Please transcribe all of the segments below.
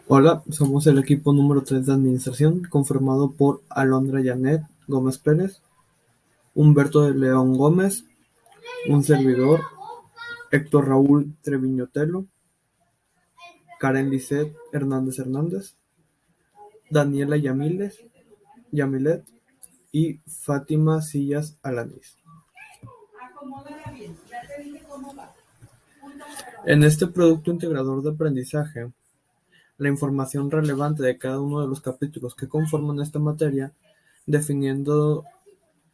Hola, somos el equipo número 3 de administración, conformado por Alondra Janet Gómez Pérez, Humberto de León Gómez, un servidor, Héctor Raúl Treviño Telo, Karen Lisset Hernández Hernández, Daniela Yamilet y Fátima Sillas Alanis. En este producto integrador de aprendizaje, la información relevante de cada uno de los capítulos que conforman esta materia, definiendo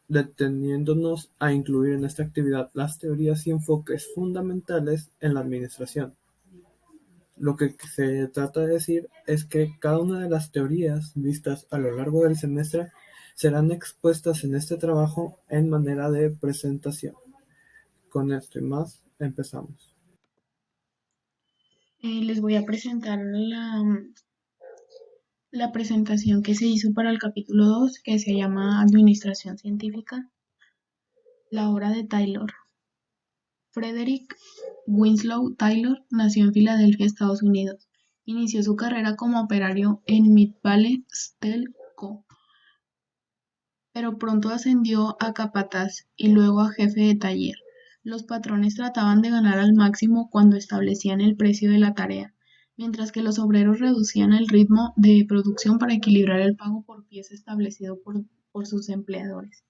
deteniéndonos a incluir en esta actividad las teorías y enfoques fundamentales en la administración. Lo que se trata de decir es que cada una de las teorías vistas a lo largo del semestre serán expuestas en este trabajo en manera de presentación. Con esto y más, empezamos. Les voy a presentar la presentación que se hizo para el capítulo 2, que se llama Administración Científica, la obra de Taylor. Frederick Winslow Taylor nació en Filadelfia, Estados Unidos. Inició su carrera como operario en Mid-Valley Steel Co., pero pronto ascendió a capataz y luego a jefe de taller. Los patrones trataban de ganar al máximo cuando establecían el precio de la tarea, mientras que los obreros reducían el ritmo de producción para equilibrar el pago por pieza establecido por sus empleadores.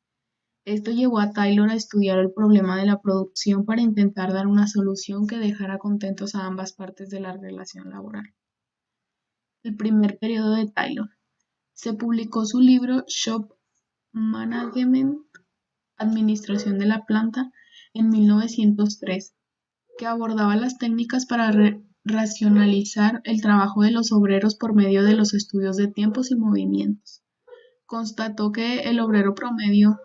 Esto llevó a Taylor a estudiar el problema de la producción para intentar dar una solución que dejara contentos a ambas partes de la relación laboral. El primer periodo de Taylor. Se publicó su libro Shop Management, Administración de la Planta, en 1903, que abordaba las técnicas para racionalizar el trabajo de los obreros por medio de los estudios de tiempos y movimientos. Constató que el obrero promedio,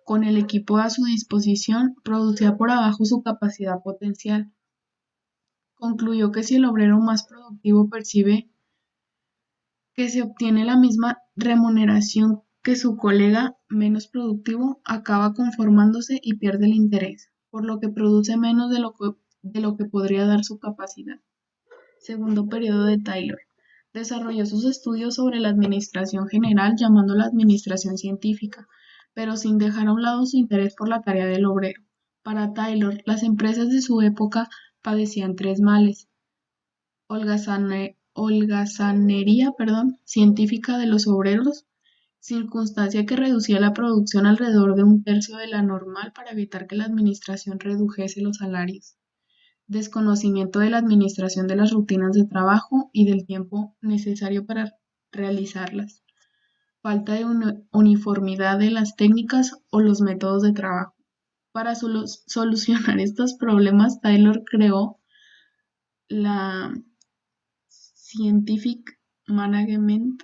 con el equipo a su disposición, producía por abajo su capacidad potencial. Concluyó que si el obrero más productivo percibe que se obtiene la misma remuneración que su colega menos productivo, acaba conformándose y pierde el interés, por lo que produce menos de lo que podría dar su capacidad. Segundo periodo de Taylor. Desarrolló sus estudios sobre la administración general llamándola administración científica, pero sin dejar a un lado su interés por la tarea del obrero. Para Taylor, las empresas de su época padecían tres males: holgazanería científica de los obreros, circunstancia que reducía la producción alrededor de un tercio de la normal para evitar que la administración redujese los salarios; desconocimiento de la administración de las rutinas de trabajo y del tiempo necesario para realizarlas; falta de uniformidad de las técnicas o los métodos de trabajo. Para solucionar estos problemas, Taylor creó la Scientific Management,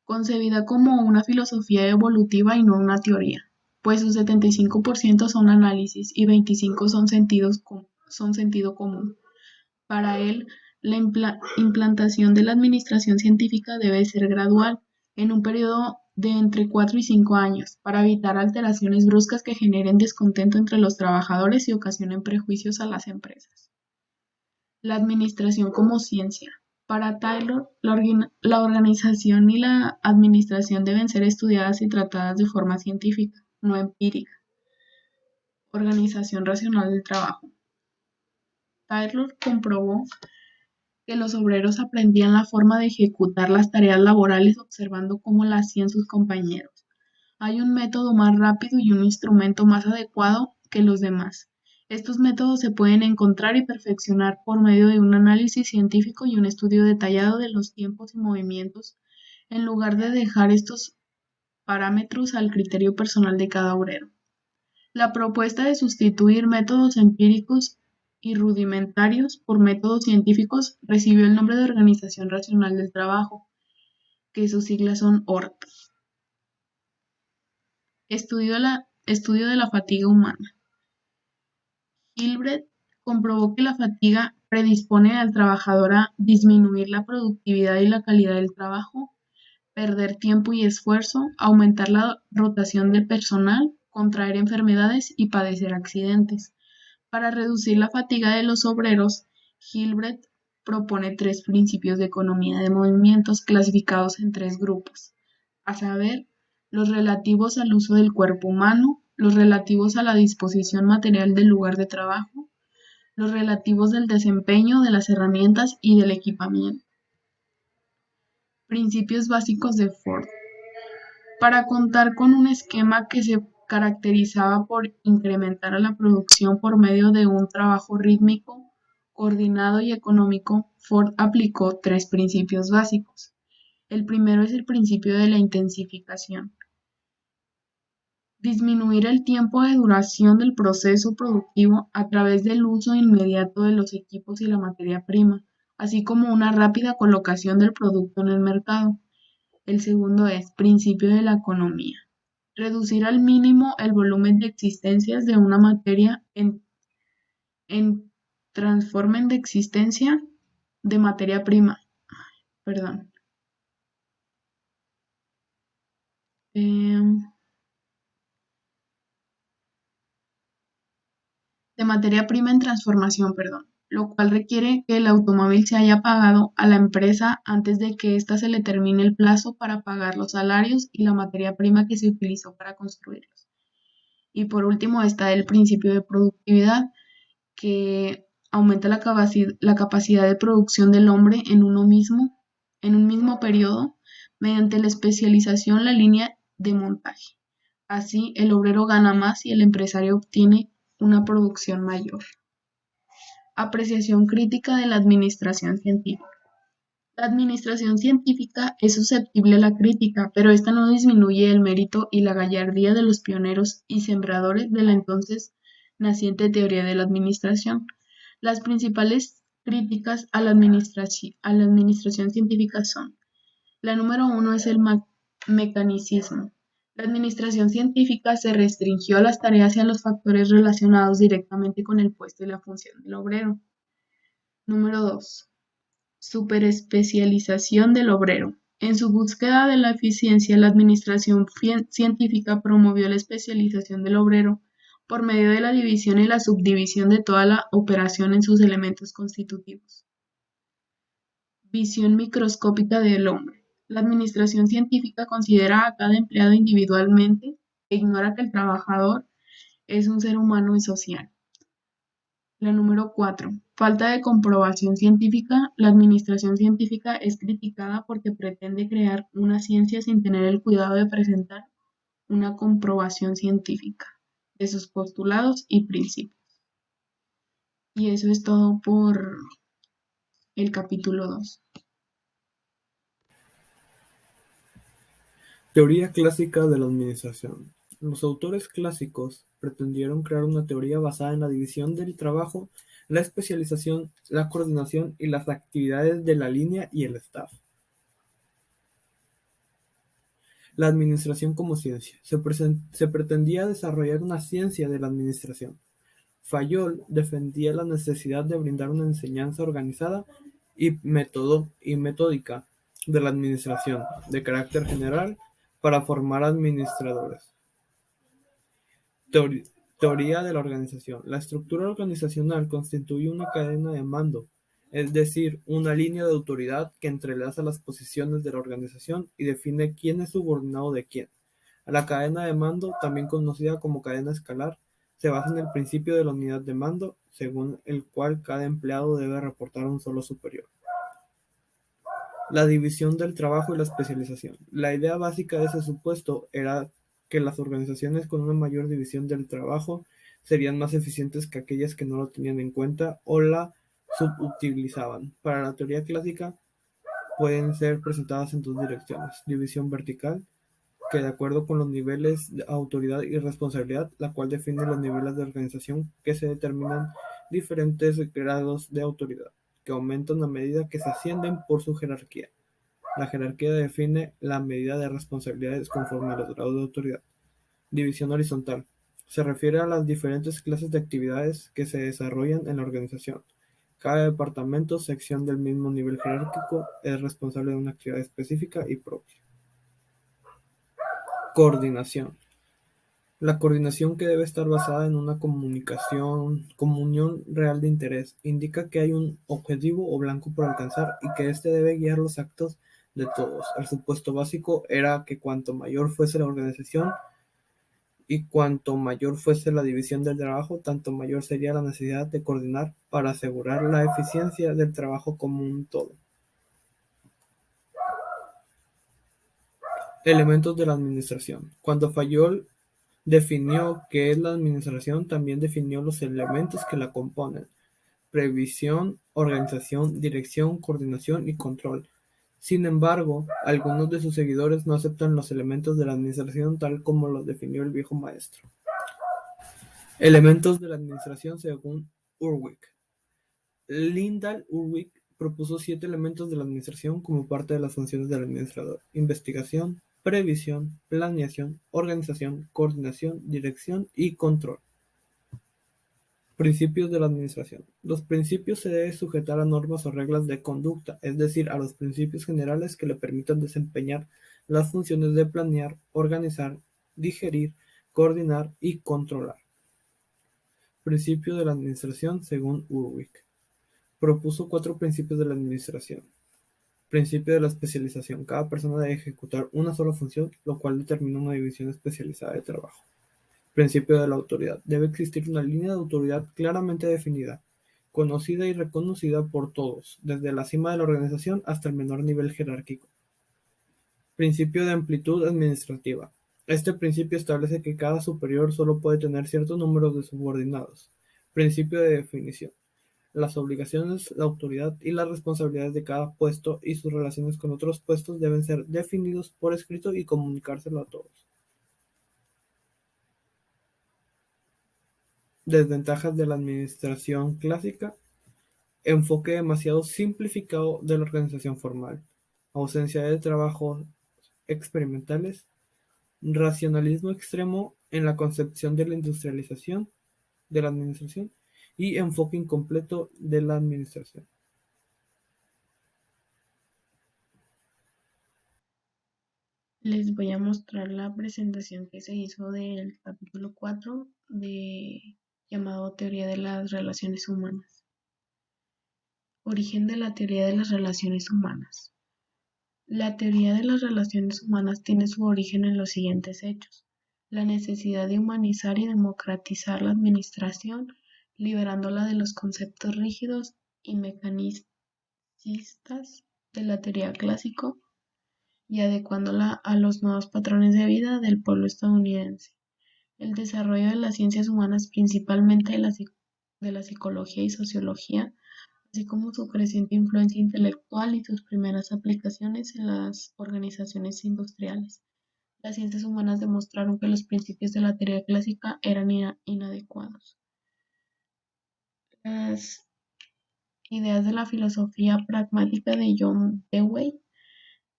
concebida como una filosofía evolutiva y no una teoría, pues sus 75% son análisis y 25% son sentido común. Para él, la implantación de la administración científica debe ser gradual, en un periodo de entre 4 y 5 años, para evitar alteraciones bruscas que generen descontento entre los trabajadores y ocasionen prejuicios a las empresas. La administración como ciencia. Para Taylor, la organización y la administración deben ser estudiadas y tratadas de forma científica, no empírica. Organización racional del trabajo. Taylor comprobó que los obreros aprendían la forma de ejecutar las tareas laborales observando cómo las hacían sus compañeros. Hay un método más rápido y un instrumento más adecuado que los demás. Estos métodos se pueden encontrar y perfeccionar por medio de un análisis científico y un estudio detallado de los tiempos y movimientos, en lugar de dejar estos parámetros al criterio personal de cada obrero. La propuesta de sustituir métodos empíricos y rudimentarios por métodos científicos recibió el nombre de Organización Racional del Trabajo, que sus siglas son ORT. Estudio de la fatiga humana. Gilbert comprobó que la fatiga predispone al trabajador a disminuir la productividad y la calidad del trabajo, perder tiempo y esfuerzo, aumentar la rotación de personal, contraer enfermedades y padecer accidentes. Para reducir la fatiga de los obreros, Gilbert propone tres principios de economía de movimientos clasificados en tres grupos, a saber, los relativos al uso del cuerpo humano, los relativos a la disposición material del lugar de trabajo, los relativos del desempeño de las herramientas y del equipamiento. Principios básicos de Ford. Para contar con un esquema que se caracterizaba por incrementar la producción por medio de un trabajo rítmico, coordinado y económico, Ford aplicó tres principios básicos. El primero es el principio de la intensificación. Disminuir el tiempo de duración del proceso productivo a través del uso inmediato de los equipos y la materia prima, así como una rápida colocación del producto en el mercado. El segundo es principio de la economía. Reducir al mínimo el volumen de existencias de una materia en transformen de existencia de materia prima, perdón, em, de materia prima en transformación, perdón, lo cual requiere que el automóvil se haya pagado a la empresa antes de que ésta se le termine el plazo para pagar los salarios y la materia prima que se utilizó para construirlos. Y por último está el principio de productividad, que aumenta la capacidad de producción del hombre en un mismo periodo, mediante la especialización la línea de montaje. Así, el obrero gana más y el empresario obtiene una producción mayor. Apreciación crítica de la administración científica. La administración científica es susceptible a la crítica, pero esta no disminuye el mérito y la gallardía de los pioneros y sembradores de la entonces naciente teoría de la administración. Las principales críticas a la administración científica son: la número uno es el mecanicismo. La administración científica se restringió a las tareas y a los factores relacionados directamente con el puesto y la función del obrero. Número 2. Superespecialización del obrero. En su búsqueda de la eficiencia, la administración científica promovió la especialización del obrero por medio de la división y la subdivisión de toda la operación en sus elementos constitutivos. Visión microscópica del hombre. La administración científica considera a cada empleado individualmente e ignora que el trabajador es un ser humano y social. La número 4. Falta de comprobación científica. La administración científica es criticada porque pretende crear una ciencia sin tener el cuidado de presentar una comprobación científica de sus postulados y principios. Y eso es todo por el capítulo 2. Teoría clásica de la administración. Los autores clásicos pretendieron crear una teoría basada en la división del trabajo, la especialización, la coordinación y las actividades de la línea y el staff. La administración como ciencia. Se pretendía desarrollar una ciencia de la administración. Fayol defendía la necesidad de brindar una enseñanza organizada y metódica de la administración, de carácter general, para formar administradores. Teoría de la organización. La estructura organizacional constituye una cadena de mando, es decir, una línea de autoridad que entrelaza las posiciones de la organización y define quién es subordinado de quién. La cadena de mando, también conocida como cadena escalar, se basa en el principio de la unidad de mando, según el cual cada empleado debe reportar a un solo superior. La división del trabajo y la especialización. La idea básica de ese supuesto era que las organizaciones con una mayor división del trabajo serían más eficientes que aquellas que no lo tenían en cuenta o la subutilizaban. Para la teoría clásica pueden ser presentadas en dos direcciones: división vertical, que de acuerdo con los niveles de autoridad y responsabilidad, la cual define los niveles de organización que se determinan diferentes grados de autoridad, que aumentan a medida que se ascienden por su jerarquía. La jerarquía define la medida de responsabilidades conforme a los grados de autoridad. División horizontal. Se refiere a las diferentes clases de actividades que se desarrollan en la organización. Cada departamento, sección del mismo nivel jerárquico, es responsable de una actividad específica y propia. Coordinación. La coordinación, que debe estar basada en una comunión real de interés, indica que hay un objetivo o blanco por alcanzar y que éste debe guiar los actos de todos. El supuesto básico era que cuanto mayor fuese la organización y cuanto mayor fuese la división del trabajo, tanto mayor sería la necesidad de coordinar para asegurar la eficiencia del trabajo como un todo. Elementos de la administración. Cuando Fayol definió qué es la administración, también definió los elementos que la componen: previsión, organización, dirección, coordinación y control. Sin embargo, algunos de sus seguidores no aceptan los elementos de la administración tal como los definió el viejo maestro. Elementos de la administración según Urwick. Lyndall Urwick propuso 7 elementos de la administración como parte de las funciones del administrador: investigación, previsión, planeación, organización, coordinación, dirección y control. Principios de la administración. Los principios se deben sujetar a normas o reglas de conducta, es decir, a los principios generales que le permitan desempeñar las funciones de planear, organizar, digerir, coordinar y controlar. Principio de la administración según Urwick. Propuso 4 principios de la administración. Principio de la especialización. Cada persona debe ejecutar una sola función, lo cual determina una división especializada de trabajo. Principio de la autoridad. Debe existir una línea de autoridad claramente definida, conocida y reconocida por todos, desde la cima de la organización hasta el menor nivel jerárquico. Principio de amplitud administrativa. Este principio establece que cada superior solo puede tener cierto número de subordinados. Principio de definición. Las obligaciones, la autoridad y las responsabilidades de cada puesto y sus relaciones con otros puestos deben ser definidos por escrito y comunicárselo a todos. Desventajas de la administración clásica: enfoque demasiado simplificado de la organización formal, ausencia de trabajos experimentales, racionalismo extremo en la concepción de la industrialización de la administración y enfoque incompleto de la administración. Les voy a mostrar la presentación que se hizo del capítulo 4 llamado Teoría de las Relaciones Humanas. Origen de la teoría de las relaciones humanas. La teoría de las relaciones humanas tiene su origen en los siguientes hechos: la necesidad de humanizar y democratizar la administración, liberándola de los conceptos rígidos y mecanicistas de la teoría clásica y adecuándola a los nuevos patrones de vida del pueblo estadounidense. El desarrollo de las ciencias humanas, principalmente de la psicología y sociología, así como su creciente influencia intelectual y sus primeras aplicaciones en las organizaciones industriales. Las ciencias humanas demostraron que los principios de la teoría clásica eran inadecuados. Las ideas de la filosofía pragmática de John Dewey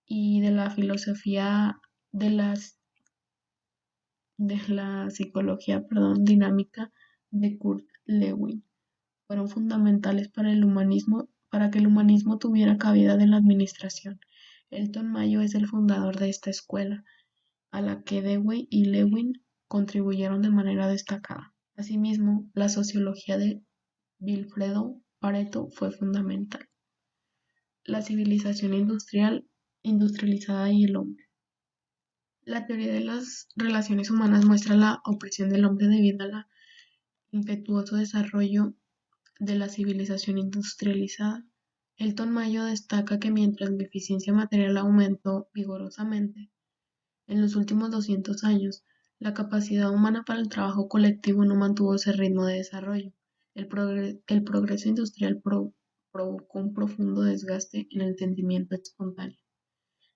y de la filosofía de las de la psicología, dinámica de Kurt Lewin fueron fundamentales para que el humanismo tuviera cabida en la administración. Elton Mayo es el fundador de esta escuela, a la que Dewey y Lewin contribuyeron de manera destacada. Asimismo, la sociología de Vilfredo Pareto fue fundamental. La civilización industrializada y el hombre. La teoría de las relaciones humanas muestra la opresión del hombre debido al impetuoso desarrollo de la civilización industrializada. Elton Mayo destaca que mientras la eficiencia material aumentó vigorosamente en los últimos 200 años, la capacidad humana para el trabajo colectivo no mantuvo ese ritmo de desarrollo. El progreso industrial provocó un profundo desgaste en el entendimiento espontáneo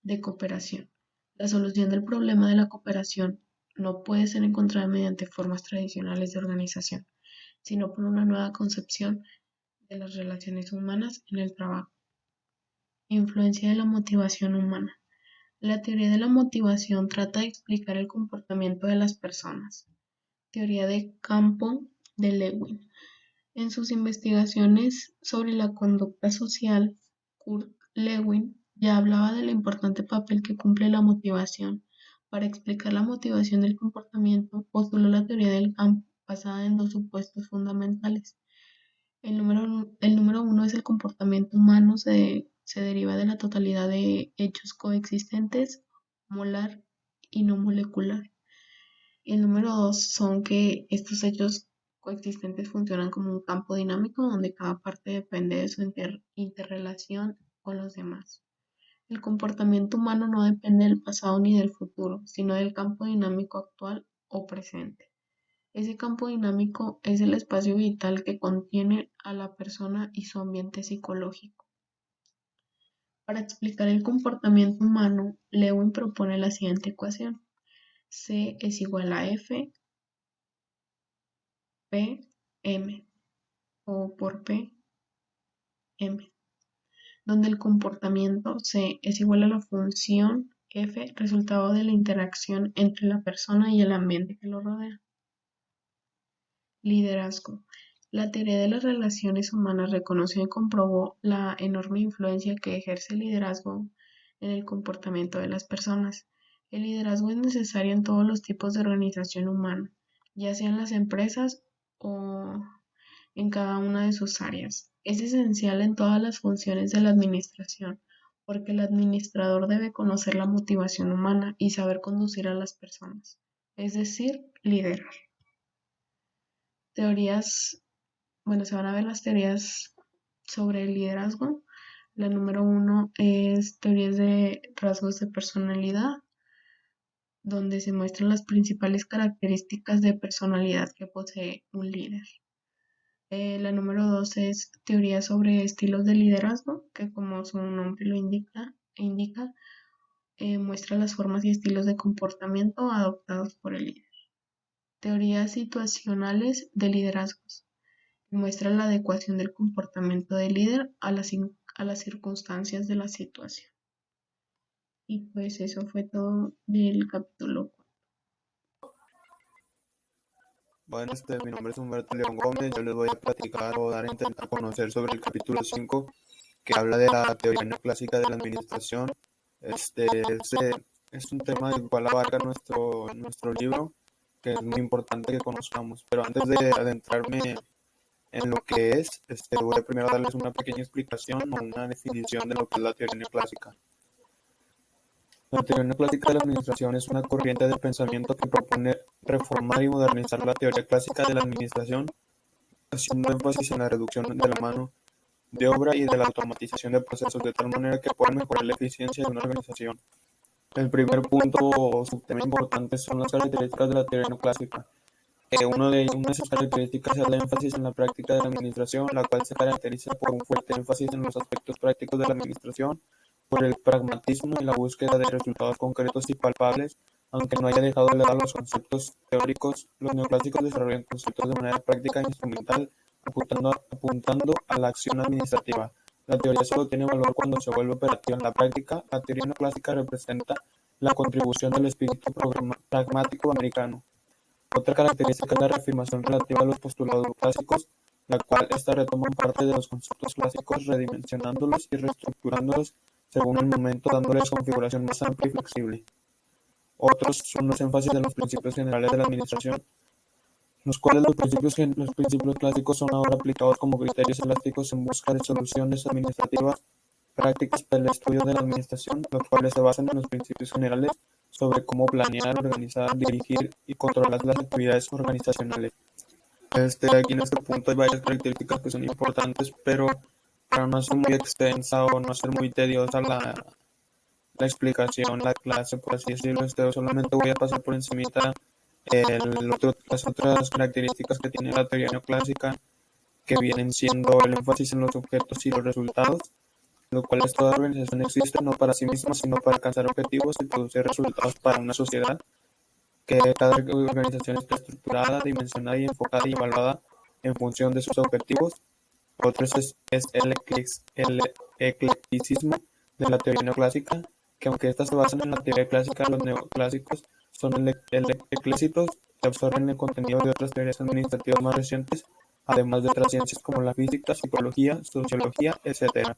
de cooperación. La solución del problema de la cooperación no puede ser encontrada mediante formas tradicionales de organización, sino por una nueva concepción de las relaciones humanas en el trabajo. Influencia de la motivación humana. La teoría de la motivación trata de explicar el comportamiento de las personas. Teoría de campo de Lewin. En sus investigaciones sobre la conducta social, Kurt Lewin ya hablaba del importante papel que cumple la motivación Para explicar la motivación del comportamiento, postuló la teoría del campo, basada en dos supuestos fundamentales. El número uno es el comportamiento humano se deriva de la totalidad de hechos coexistentes, molar y no molecular. Y el número dos son que estos hechos coexistentes funcionan como un campo dinámico donde cada parte depende de su interrelación con los demás. El comportamiento humano no depende del pasado ni del futuro, sino del campo dinámico actual o presente. Ese campo dinámico es el espacio vital que contiene a la persona y su ambiente psicológico. Para explicar el comportamiento humano, Lewin propone la siguiente ecuación. C es igual a F, P, M, o por P, M, donde el comportamiento C es igual a la función F, resultado de la interacción entre la persona y el ambiente que lo rodea. Liderazgo. La teoría de las relaciones humanas reconoció y comprobó la enorme influencia que ejerce el liderazgo en el comportamiento de las personas. El liderazgo es necesario en todos los tipos de organización humana, ya sea en las empresas o en cada una de sus áreas. Es esencial en todas las funciones de la administración, porque el administrador debe conocer la motivación humana y saber conducir a las personas, es decir, liderar. Teorías, bueno, se van a ver las teorías sobre el liderazgo. La número uno es teorías de rasgos de personalidad, donde se muestran las principales características de personalidad que posee un líder. La número dos es teoría sobre estilos de liderazgo, que como su nombre lo indica muestra las formas y estilos de comportamiento adoptados por el líder. Teorías situacionales de liderazgos. Muestra la adecuación del comportamiento del líder a las circunstancias de la situación. Y pues eso fue todo del capítulo 4. Bueno, mi nombre es Humberto León Gómez. Yo les voy a platicar o dar a intentar conocer sobre el capítulo 5, que habla de la teoría neoclásica de la administración. Es un tema del cual abarca nuestro libro, que es muy importante que conozcamos. Pero antes de adentrarme en lo que es, voy a primero darles una pequeña explicación o una definición de lo que es la teoría neoclásica. La teoría neoclásica de la administración es una corriente de pensamiento que propone reformar y modernizar la teoría clásica de la administración, haciendo énfasis en la reducción de la mano de obra y de la automatización de procesos de tal manera que puedan mejorar la eficiencia de una organización. El primer punto o subtema importante son las características de la teoría neoclásica. Una de sus características es el énfasis en la práctica de la administración, la cual se caracteriza por un fuerte énfasis en los aspectos prácticos de la administración, por el pragmatismo y la búsqueda de resultados concretos y palpables. Aunque no haya dejado de lado los conceptos teóricos, los neoclásicos desarrollan conceptos de manera práctica e instrumental, apuntando a la acción administrativa. La teoría solo tiene valor cuando se vuelve operativa en la práctica. La teoría neoclásica representa la contribución del espíritu pragmático americano. Otra característica es la reafirmación relativa a los postulados clásicos, la cual retoman parte de los conceptos clásicos, redimensionándolos y reestructurándolos según el momento, dándoles configuración más amplia y flexible. Otros son los énfasis de los principios generales de la administración, los cuales los principios clásicos son ahora aplicados como criterios elásticos en busca de soluciones administrativas prácticas para el estudio de la administración, los cuales se basan en los principios generales sobre cómo planear, organizar, dirigir y controlar las actividades organizacionales. Aquí en este punto hay varias características que son importantes, pero para no ser muy extensa o no ser muy tediosa la explicación, la clase, por así decirlo, solamente voy a pasar por encimita las otras características que tiene la teoría neoclásica, que vienen siendo el énfasis en los objetos y los resultados, lo cual es toda organización existe no para sí misma, sino para alcanzar objetivos y producir resultados para una sociedad, que cada organización está estructurada, dimensionada y enfocada y evaluada en función de sus objetivos. Otro es el eclecticismo de la teoría neoclásica, que aunque estas se basan en la teoría clásica, los neoclásicos son eclécticos y absorben el contenido de otras teorías administrativas más recientes, además de otras ciencias como la física, psicología, sociología, etc.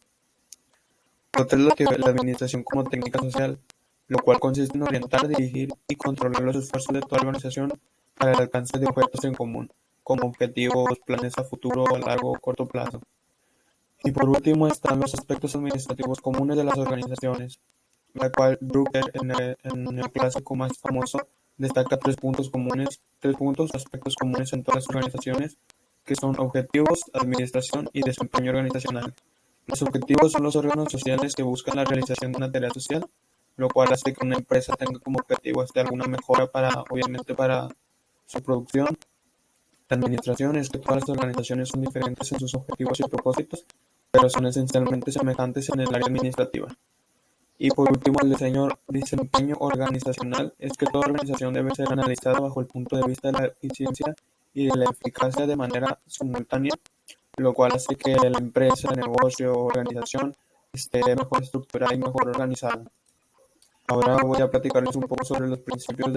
Otra es la administración como técnica social. lo cual consiste en orientar, dirigir y controlar los esfuerzos de toda organización para el alcance de objetos en común, como objetivos, planes a futuro, a largo o corto plazo. Y por último están los aspectos administrativos comunes de las organizaciones, la cual Drucker, en el neoclásico más famoso, destaca tres puntos, aspectos comunes en todas las organizaciones, que son objetivos, administración y desempeño organizacional. Los objetivos son los órganos sociales que buscan la realización de una tarea social, lo cual hace que una empresa tenga como objetivo alguna mejora obviamente, para su producción. La administración es que todas las organizaciones son diferentes en sus objetivos y propósitos, pero son esencialmente semejantes en el área administrativa. Y por último, el desempeño organizacional es que toda organización debe ser analizada bajo el punto de vista de la eficiencia y de la eficacia de manera simultánea, lo cual hace que la empresa, negocio o organización esté mejor estructurada y mejor organizada. Ahora voy a platicarles un poco sobre los principios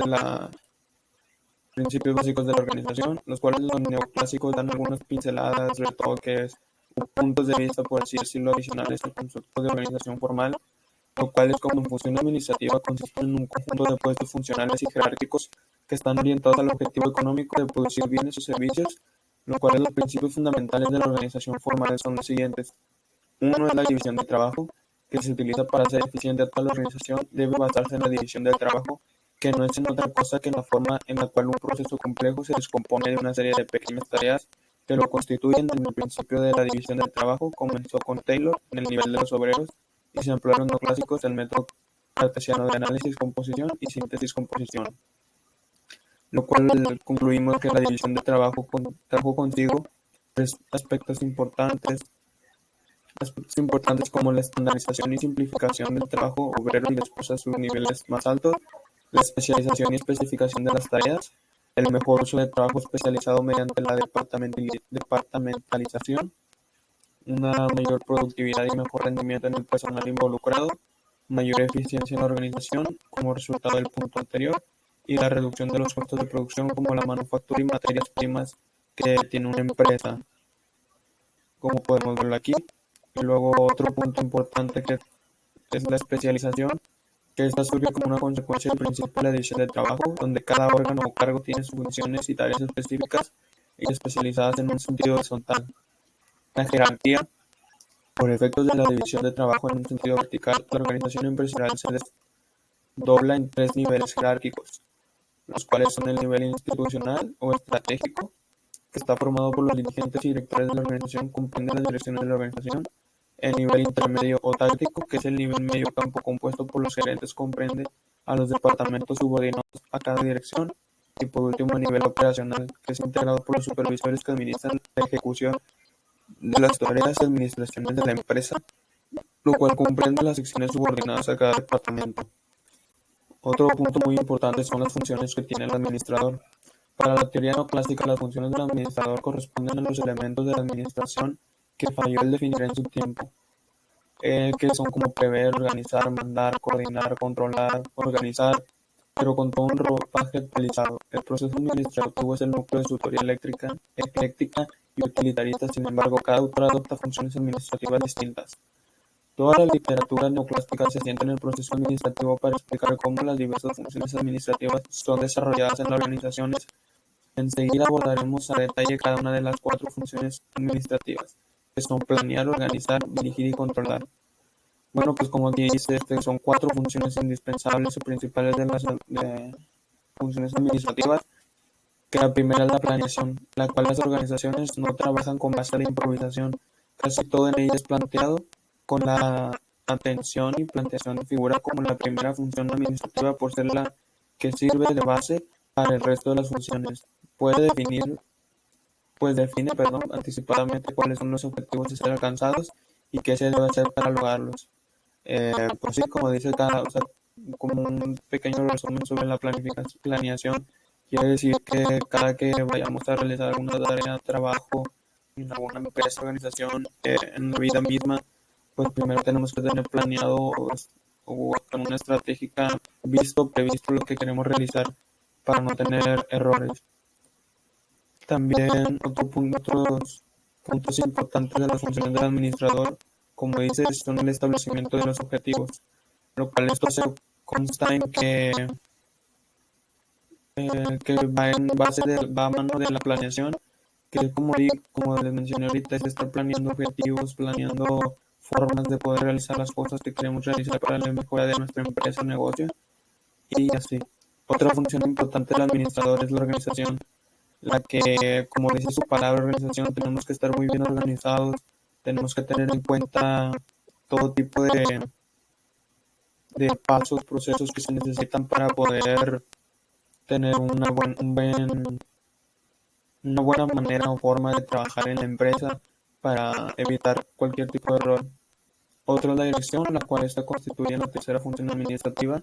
básicos de la organización, los cuales los neoclásicos dan algunas pinceladas, retoques o puntos de vista, por así decirlo, adicionales al concepto de organización formal, lo cual es como función administrativa consiste en un conjunto de puestos funcionales y jerárquicos que están orientados al objetivo económico de producir bienes o servicios, lo cual los principios fundamentales de la organización formal son los siguientes. Uno es la división de trabajo, que se utiliza para hacer eficiente a toda la organización, debe basarse en la división del trabajo, que no es en otra cosa que en la forma en la cual un proceso complejo se descompone de una serie de pequeñas tareas que lo constituyen. En el principio de la división del trabajo comenzó con Taylor en el nivel de los obreros y se emplearon los clásicos del método cartesiano de análisis, composición y síntesis-composición, lo cual concluimos que la división del trabajo trajo consigo tres aspectos importantes como la estandarización y simplificación del trabajo obrero y después a sus niveles más altos, la especialización y especificación de las tareas, el mejor uso de trabajo especializado mediante la departamentalización, una mayor productividad y mejor rendimiento en el personal involucrado, mayor eficiencia en la organización como resultado del punto anterior, y la reducción de los costos de producción como la manufactura y materias primas que tiene una empresa, como podemos verlo aquí. Y luego otro punto importante que es la especialización, que esta surge como una consecuencia del principio de la división del trabajo, donde cada órgano o cargo tiene sus funciones y tareas específicas y especializadas en un sentido horizontal. La jerarquía, por efectos de la división de trabajo en un sentido vertical, la organización empresarial se desdobla en tres niveles jerárquicos, los cuales son el nivel institucional o estratégico, que está formado por los dirigentes y directores de la organización, comprende las direcciones de la organización. El nivel intermedio o táctico, que es el nivel medio campo compuesto por los gerentes, comprende a los departamentos subordinados a cada dirección. Y por último, el nivel operacional, que es integrado por los supervisores que administran la ejecución de las tareas y administraciones de la empresa, lo cual comprende las secciones subordinadas a cada departamento. Otro punto muy importante son las funciones que tiene el administrador. Para la teoría neoclásica, las funciones del administrador corresponden a los elementos de la administración que falló el definir en su tiempo, que son como prever, organizar, mandar, coordinar, controlar, organizar, pero con todo un ropaje actualizado. El proceso administrativo es el núcleo de su teoría ecléctica y utilitarista. Sin embargo, cada autor adopta funciones administrativas distintas. Toda la literatura neoclásica se asienta en el proceso administrativo para explicar cómo las diversas funciones administrativas son desarrolladas en las organizaciones. Enseguida abordaremos a detalle cada una de las cuatro funciones administrativas, que son planear, organizar, dirigir y controlar. Bueno, pues como aquí dice, son cuatro funciones indispensables o principales de las funciones administrativas, que la primera es la planeación, la cual las organizaciones no trabajan con base a la improvisación. Casi todo en ella es planteado con la atención y planteación figura como la primera función administrativa por ser la que sirve de base para el resto de las funciones. Define anticipadamente cuáles son los objetivos a ser alcanzados y qué se debe hacer para lograrlos. Pues sí, como dice como un pequeño resumen sobre la planeación, quiere decir que cada que vayamos a realizar alguna tarea, trabajo en alguna empresa, organización, en la vida misma, pues primero tenemos que tener planeado o con una estratégica previsto lo que queremos realizar para no tener errores. También otros puntos importantes de las funciones del administrador, como dice, son el establecimiento de los objetivos, lo cual esto se consta en que va a mano de la planeación, que es como les mencioné ahorita, es estar planeando objetivos, planeando formas de poder realizar las cosas que queremos realizar para la mejora de nuestra empresa o negocio, y así. Otra función importante del administrador es la organización, la que, como dice su palabra, organización, tenemos que estar muy bien organizados, tenemos que tener en cuenta todo tipo de pasos, procesos que se necesitan para poder tener una buena manera o forma de trabajar en la empresa para evitar cualquier tipo de error. Otra es la dirección, la cual está constituida en la tercera función administrativa,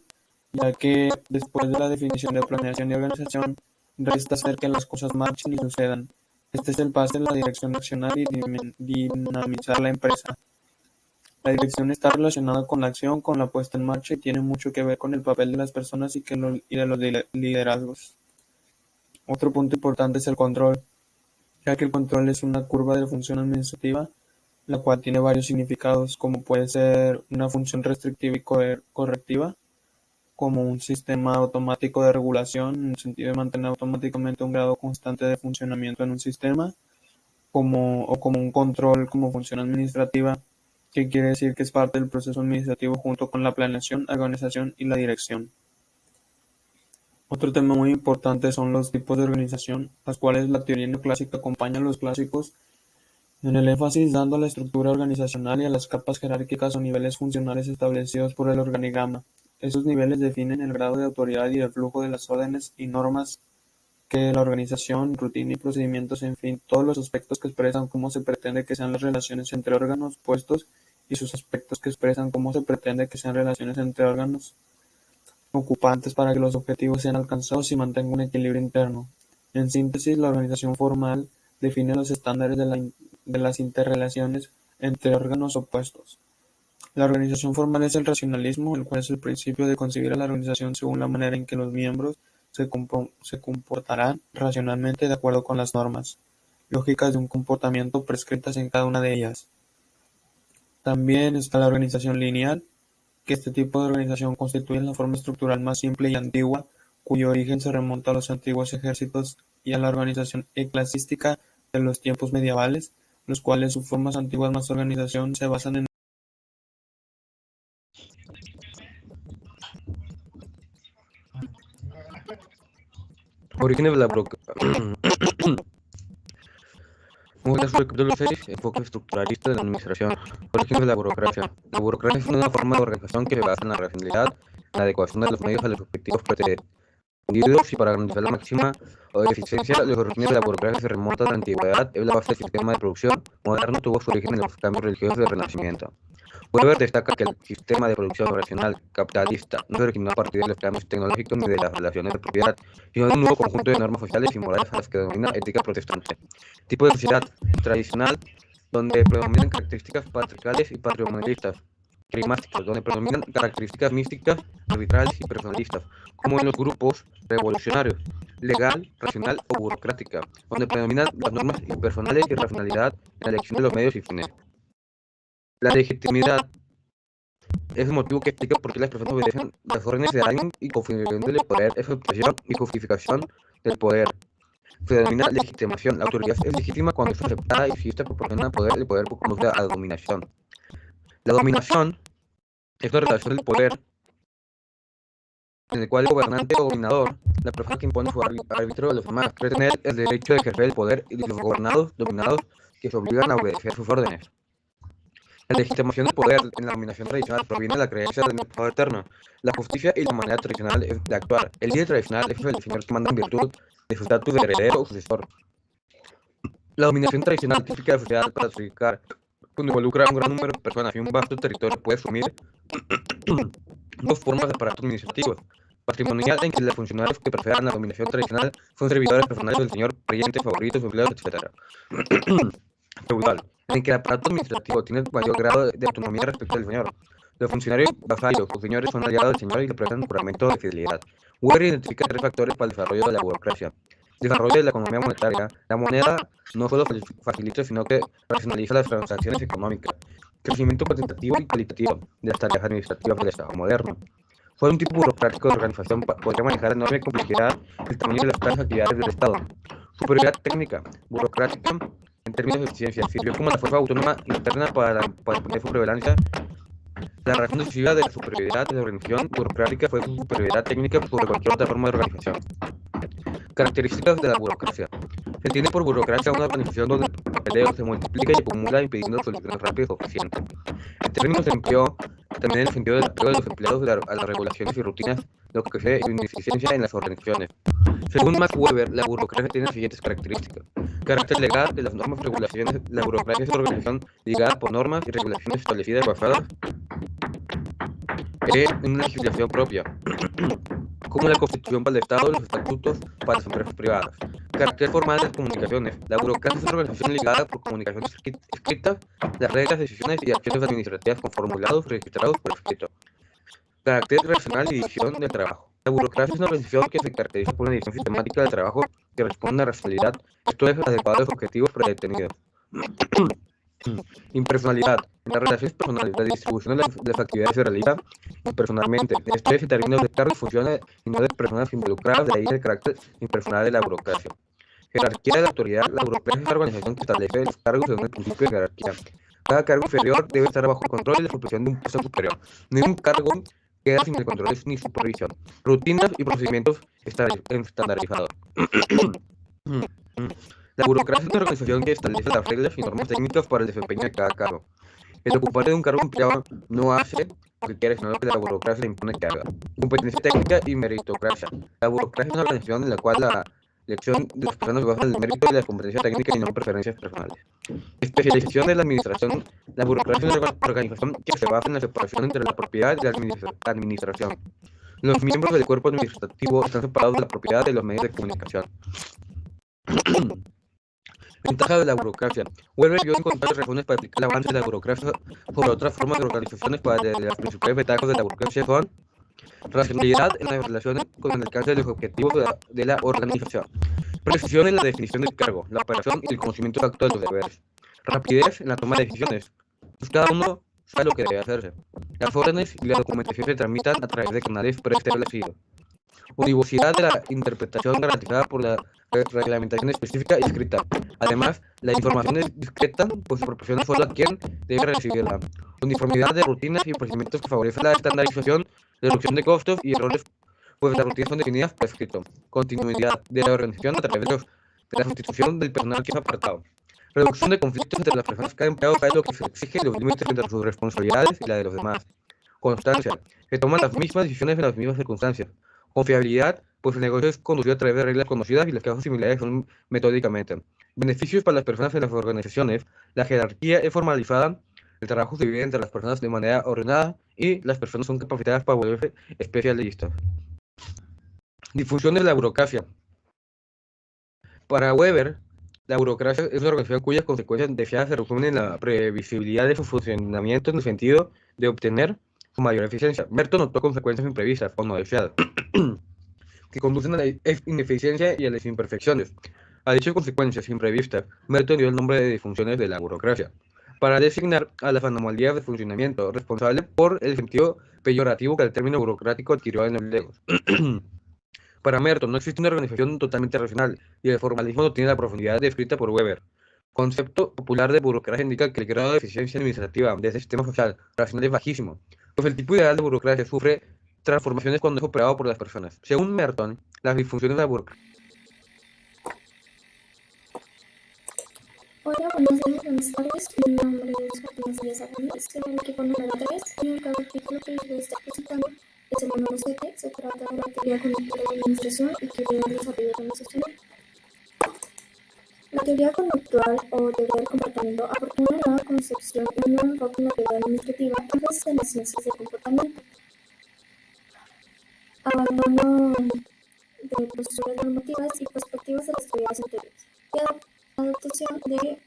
ya que después de la definición de planeación y organización, resta hacer que las cosas marchen y sucedan. Este es el base de la dirección accionar y dinamizar la empresa. La dirección está relacionada con la acción, con la puesta en marcha y tiene mucho que ver con el papel de las personas y de los liderazgos. Otro punto importante es el control, ya que el control es una curva de función administrativa, la cual tiene varios significados, como puede ser una función restrictiva y correctiva, como un sistema automático de regulación, en el sentido de mantener automáticamente un grado constante de funcionamiento en un sistema, o como un control como función administrativa, que quiere decir que es parte del proceso administrativo junto con la planeación, organización y la dirección. Otro tema muy importante son los tipos de organización, las cuales la teoría neoclásica acompaña a los clásicos en el énfasis dando a la estructura organizacional y a las capas jerárquicas o niveles funcionales establecidos por el organigrama. Esos niveles definen el grado de autoridad y el flujo de las órdenes y normas que la organización, rutina y procedimientos, en fin, todos los aspectos que expresan cómo se pretende que sean las relaciones entre órganos, puestos, y sus aspectos que expresan cómo se pretende que sean relaciones entre órganos ocupantes para que los objetivos sean alcanzados y mantenga un equilibrio interno. En síntesis, la organización formal define los estándares de las interrelaciones entre órganos opuestos. La organización formal es el racionalismo, el cual es el principio de concebir a la organización según la manera en que los miembros se comportarán racionalmente de acuerdo con las normas lógicas de un comportamiento prescritas en cada una de ellas. También está la organización lineal, que este tipo de organización constituye la forma estructural más simple y antigua, cuyo origen se remonta a los antiguos ejércitos y a la organización eclesiástica de los tiempos medievales, los cuales sus formas antiguas más organización se basan en Orígenes de la capítulo 6, enfoque estructuralista de la administración. Orígenes de la burocracia. La burocracia es una forma de organización que se basa en la racionalidad, en la adecuación de los medios a los objetivos pretendidos y para garantizar la máxima eficiencia. Los orígenes de la burocracia se remontan a la antigüedad, es la base del sistema de producción moderno, tuvo su origen en los cambios religiosos del Renacimiento. Weber destaca que el sistema de producción racional capitalista no se originó a partir de los cambios tecnológicos ni de las relaciones de propiedad, sino de un nuevo conjunto de normas sociales y morales a las que denomina ética protestante. Tipo de sociedad tradicional, donde predominan características patriarcales y patrimonialistas. Climáticos, donde predominan características místicas, arbitrarias y personalistas, como en los grupos revolucionarios. Legal, racional o burocrática, donde predominan las normas impersonales y racionalidad en la elección de los medios y fines. La legitimidad es el motivo que explica por qué las personas obedecen las órdenes de alguien y configuración del poder es obtención y justificación del poder. Se denomina legitimación. La autoridad es legítima cuando es aceptada y si esta proporciona poder, el poder conduce a la dominación. La dominación es la relación del poder en el cual el gobernante o dominador, la persona que impone su árbitro a los demás, cree tener el derecho de ejercer el poder y de los gobernados, dominados, que se obligan a obedecer sus órdenes. La legitimación del poder en la dominación tradicional proviene de la creencia del poder eterno, la justicia y la manera tradicional de actuar. El líder tradicional es el señor que manda en virtud de su estatus de heredero o sucesor. La dominación tradicional típica de la sociedad patriarcal, cuando involucra a un gran número de personas y un vasto territorio, puede asumir dos formas de aparatos administrativos. Patrimonial, en que los funcionarios que prefieren la dominación tradicional son servidores personales del señor, creyentes, favoritos, empleados, etc. Feudal, en que el aparato administrativo tiene mayor grado de autonomía respecto al señor. Los funcionarios vasallos o señores son aliados del señor y le prestan un juramento de fidelidad. Weber identifica tres factores para el desarrollo de la burocracia. Desarrollo de la economía monetaria. La moneda no solo facilita, sino que racionaliza las transacciones económicas. Crecimiento cuantitativo y cualitativo de las tareas administrativas del Estado moderno. Solo un tipo burocrático de organización podría manejar enorme complejidad y el tamaño de las actividades del Estado. Superioridad técnica, burocrática, en términos de eficiencia, sirvió como la fuerza autónoma interna para imponer su prevalencia. La razón decisiva de la superioridad de la organización burocrática fue su superioridad técnica sobre cualquier otra forma de organización. Características de la burocracia. Se entiende por burocracia una organización donde el papeleo se multiplica y acumula impidiendo soluciones rápidas o eficientes. El término se empleó también en el sentido del apego de los empleados a las regulaciones y rutinas, lo que crea ineficiencia en las organizaciones. Según Max Weber, la burocracia tiene las siguientes características. Carácter legal de las normas y regulaciones. La burocracia es una organización ligada por normas y regulaciones establecidas basadas en una legislación propia, como la Constitución para el Estado y los estatutos para las empresas privadas. Carácter formal de las comunicaciones. La burocracia es una organización ligada por comunicaciones escritas, las reglas, decisiones y acciones administrativas con formulados registrados por escrito. Carácter racional y división del trabajo. La burocracia es una organización que se caracteriza por una división sistemática del trabajo que responde a una racionalidad, esto es, adecuada a los objetivos predefinidos. Impersonalidad. En las relaciones personales, la distribución de las actividades se realiza impersonalmente. Esto es, en términos de cargos, funciones y no de personas involucradas, de ahí el carácter impersonal de la burocracia. Jerarquía de la autoridad. La burocracia es una organización que establece los cargos según el principio de jerarquía. Cada cargo inferior debe estar bajo el control y la supervisión de un puesto superior. Ningún cargo queda sin el control ni supervisión. Rutinas y procedimientos estandarizados. La burocracia es una organización que establece las reglas y normas técnicas para el desempeño de cada cargo. El ocupante de un cargo empleado no hace lo que quiere, sino lo que la burocracia le impone que haga. Competencia técnica y meritocracia. La burocracia es una organización en la cual la elección de las personas se basa en el mérito y la competencia técnica y no en preferencias personales. Especialización de la administración. La burocracia es una organización que se basa en la separación entre la propiedad y la administración. Los miembros del cuerpo administrativo están separados de la propiedad de los medios de comunicación. Ventaja de la burocracia. Weber vio incontables razones para aplicar el avance de la burocracia sobre otras formas de organizaciones. Las principales ventajas de la burocracia son racionalidad en las relaciones con el alcance de los objetivos de la organización, precisión en la definición del cargo, la operación y el conocimiento exacto de los deberes, rapidez en la toma de decisiones, pues cada uno sabe lo que debe hacerse, las órdenes y la documentación se tramitan a través de canales preestablecidos, univocidad de la interpretación garantizada por la reglamentación específica y escrita. Además, la información es discreta, pues se proporciona solo a quien debe recibirla. Uniformidad de rutinas y procedimientos que favorecen la estandarización, reducción de costos y errores, pues las rutinas son definidas por escrito. Continuidad de la organización a través de la sustitución del personal que es apartado. Reducción de conflictos entre las personas. Cada empleado sabe lo que se exige y los límites entre sus responsabilidades y la de los demás. Constancia. Se toman las mismas decisiones en las mismas circunstancias. Confiabilidad, pues el negocio es conducido a través de reglas conocidas y los casos similares son metódicamente. Beneficios para las personas en las organizaciones. La jerarquía es formalizada, el trabajo se divide entre las personas de manera ordenada y las personas son capacitadas para volverse especialistas. Disfunción de la burocracia. Para Weber, la burocracia es una organización cuyas consecuencias deseadas se resumen en la previsibilidad de su funcionamiento en el sentido de obtener su mayor eficiencia. Merton notó consecuencias imprevistas o no deseadas que conducen a la ineficiencia y a las imperfecciones. A dichas consecuencias imprevistas, Merton dio el nombre de disfunciones de la burocracia, para designar a las anomalías de funcionamiento responsables por el sentido peyorativo que el término burocrático adquirió en el lejos. Para Merton no existe una organización totalmente racional y el formalismo no tiene la profundidad descrita por Weber. Concepto popular de burocracia indica que el grado de eficiencia administrativa de este sistema social racional es bajísimo, pues el tipo ideal de burocracia sufre transformaciones cuando es operado por las personas. Según Merton, las disfunciones de la burocracia. Hola, buenos días, buenas tardes. Mi nombre es Martínez Díaz Aranda, estoy en el equipo número 3 y el capítulo que les estoy presentando es el número 7. Se trata de la teoría conductual de la administración y teoría del desarrollo organizacional. La teoría conductual o teoría del comportamiento aporta una nueva concepción y un nuevo enfoque en la teoría administrativa en vez de las ciencias del comportamiento. Abandono de posturas normativas y perspectivas de las teorías anteriores y adaptación de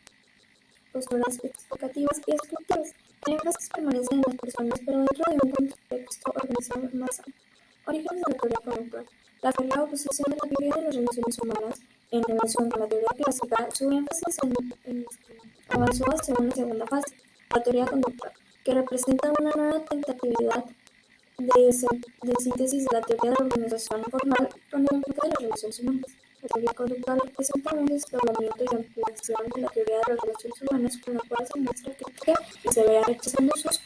posturas explicativas y descriptivas. El énfasis permanece en las personas, pero dentro de un contexto organizacional más amplio. Orígenes de la teoría conductual. La teoría o posición de la teoría de las relaciones humanas en relación con la teoría clásica, su énfasis avanzó hacia una segunda fase, la teoría conductual, que representa una nueva tentatividad de síntesis de la teoría de la organización formal con el enfoque de las relaciones humanas. La teoría conductual presenta un desdoblamiento y ampliación de la teoría de las relaciones humanas, con la cual se muestra crítica y se verá rechazando sus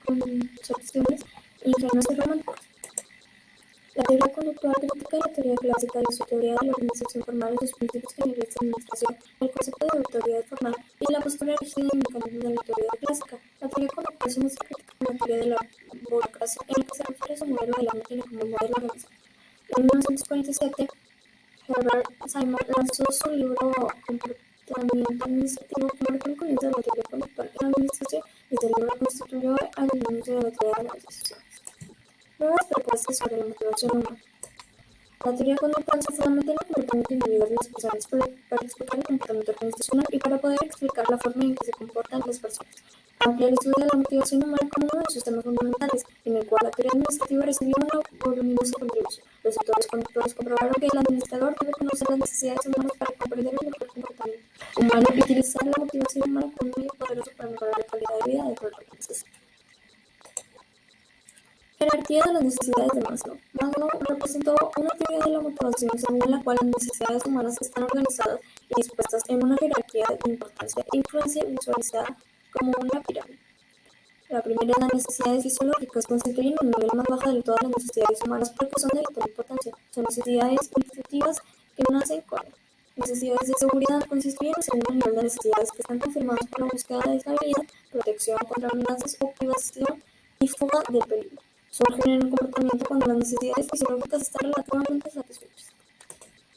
concepciones ingenuas y románticas. La teoría conductual critica la teoría clásica y su teoría de la organización formal y sus principios generales de administración, el concepto de autoridad formal y la postura rígida y mecanismo de la teoría clásica. La teoría conductual se muestra crítica con la teoría de la burocracia, en la que se refiere a su modelo de la máquina como modelo organizado. En 1947, Herbert Simon lanzó su libro Comportamiento Administrativo, que marcó el comienzo de la teoría conductual en la administración, y este libro constituyó el inicio de la teoría de las decisiones. Nuevas propuestas sobre la motivación humana. La teoría conductual se fundamenta en el comportamiento individual de las personas para explicar el comportamiento organizacional y para poder explicar la forma en que se comportan las personas. Amplía el estudio de la motivación humana como uno de sus temas fundamentales, en el cual la teoría administrativa recibió una voluminosa contribución. Los autores conductuales comprobaron que el administrador debe conocer las necesidades humanas para comprender el mejor comportamiento humano y utilizar la motivación humana como un medio poderoso para mejorar la calidad de vida de toda la organización. Jerarquía de las necesidades de Maslow. Maslow representó una teoría de la motivación según la cual las necesidades humanas están organizadas y dispuestas en una jerarquía de importancia e influencia visualizada como una pirámide. La primera de las necesidades fisiológicas constituyen el nivel más bajo de todas las necesidades humanas porque son de vital importancia. Son necesidades instintivas que nacen con necesidades de seguridad. Constituyen el segundo nivel de necesidades que están confirmadas por la búsqueda de estabilidad, protección contra amenazas o privación y fuga del peligro. Surgen en el comportamiento cuando las necesidades fisiológicas están relativamente satisfechas.